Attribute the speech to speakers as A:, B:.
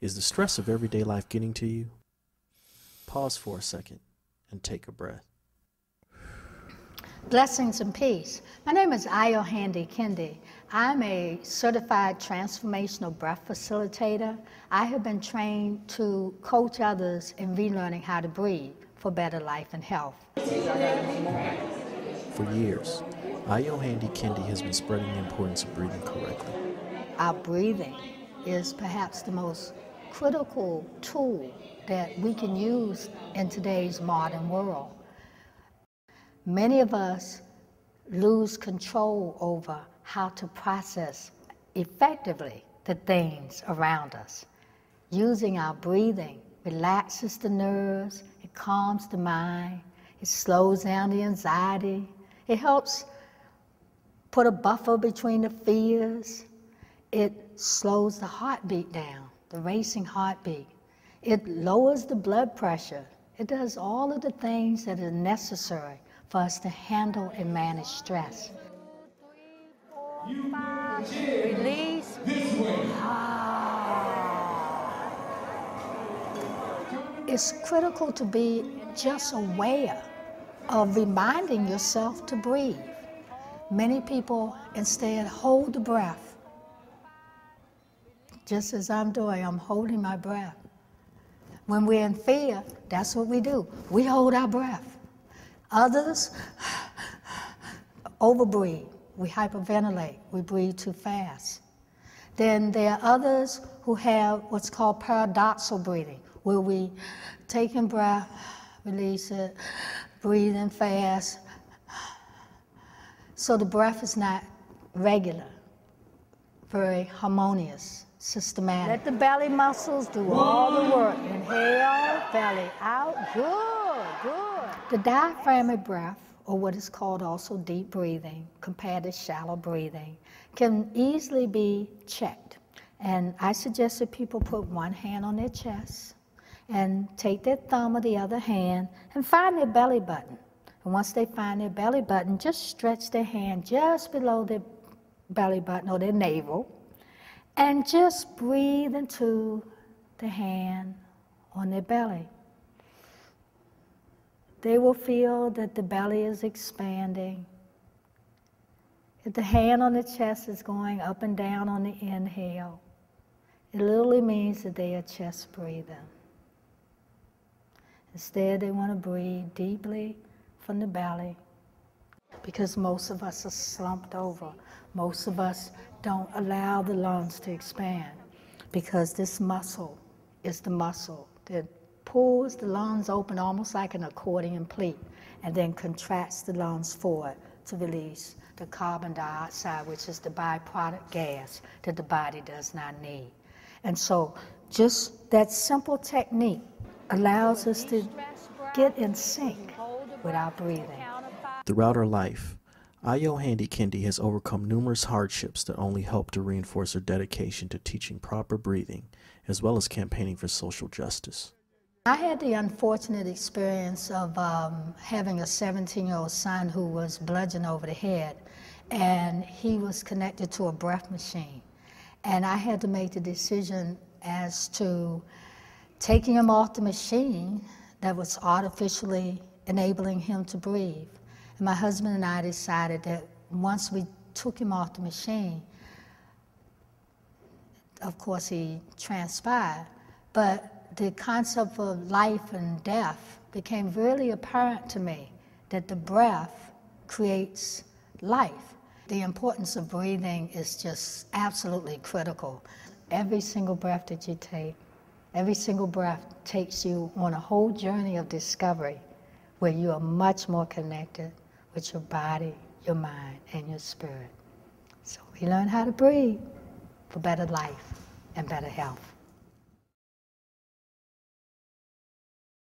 A: Is the stress of everyday life getting to you? Pause for a second and take a breath.
B: Blessings and peace. My name is Ayo Handy-Kendi. I'm a certified transformational breath facilitator. I have been trained to coach others in relearning how to breathe for better life and health.
A: For years, Ayo Handy-Kendi has been spreading the importance of breathing correctly.
B: Our breathing is perhaps the most critical tool that we can use in today's modern world. Many of us lose control over how to process effectively the things around us. Using our breathing relaxes the nerves, it calms the mind, it slows down the anxiety, it helps put a buffer between the fears, it slows the heartbeat down, the racing heartbeat. It lowers the blood pressure. It does all of the things that are necessary for us to handle and manage stress. 2, 3, 4, 5. Release. It's critical to be just aware of reminding yourself to breathe. Many people instead hold the breath. Just as I'm doing, I'm holding my breath. When we're in fear, that's what we do. We hold our breath. Others overbreathe. We hyperventilate. We breathe too fast. Then there are others who have what's called paradoxical breathing, where we take in breath, release it, breathing fast. So the breath is not regular, very harmonious, systematic. Let the belly muscles do all the work. Inhale, belly out, good, good. The diaphragmatic breath, or what is called also deep breathing, compared to shallow breathing, can easily be checked. And I suggest that people put one hand on their chest and take their thumb or the other hand and find their belly button. And once they find their belly button, just stretch their hand just below their belly button or their navel, and just breathe into the hand on their belly. They will feel that the belly is expanding. If the hand on the chest is going up and down on the inhale, it literally means that they are chest breathing. Instead, they want to breathe deeply from the belly, because most of us are slumped over. Most of us don't allow the lungs to expand, because this muscle is the muscle that pulls the lungs open almost like an accordion pleat, and then contracts the lungs forward to release the carbon dioxide, which is the byproduct gas that the body does not need. And so just that simple technique allows us to get in sync with our breathing.
A: Throughout her life, Ayo Handy-Kendi has overcome numerous hardships that only help to reinforce her dedication to teaching proper breathing, as well as campaigning for social justice.
B: I had the unfortunate experience of having a 17-year-old son who was bludgeoned over the head, and he was connected to a breath machine. And I had to make the decision as to taking him off the machine that was artificially enabling him to breathe. And my husband and I decided that once we took him off the machine, of course he transpired, but the concept of life and death became really apparent to me, that the breath creates life. The importance of breathing is just absolutely critical. Every single breath that you take, every single breath takes you on a whole journey of discovery where you are much more connected with your body, your mind, and your spirit. So we learn how to breathe for better life and better health.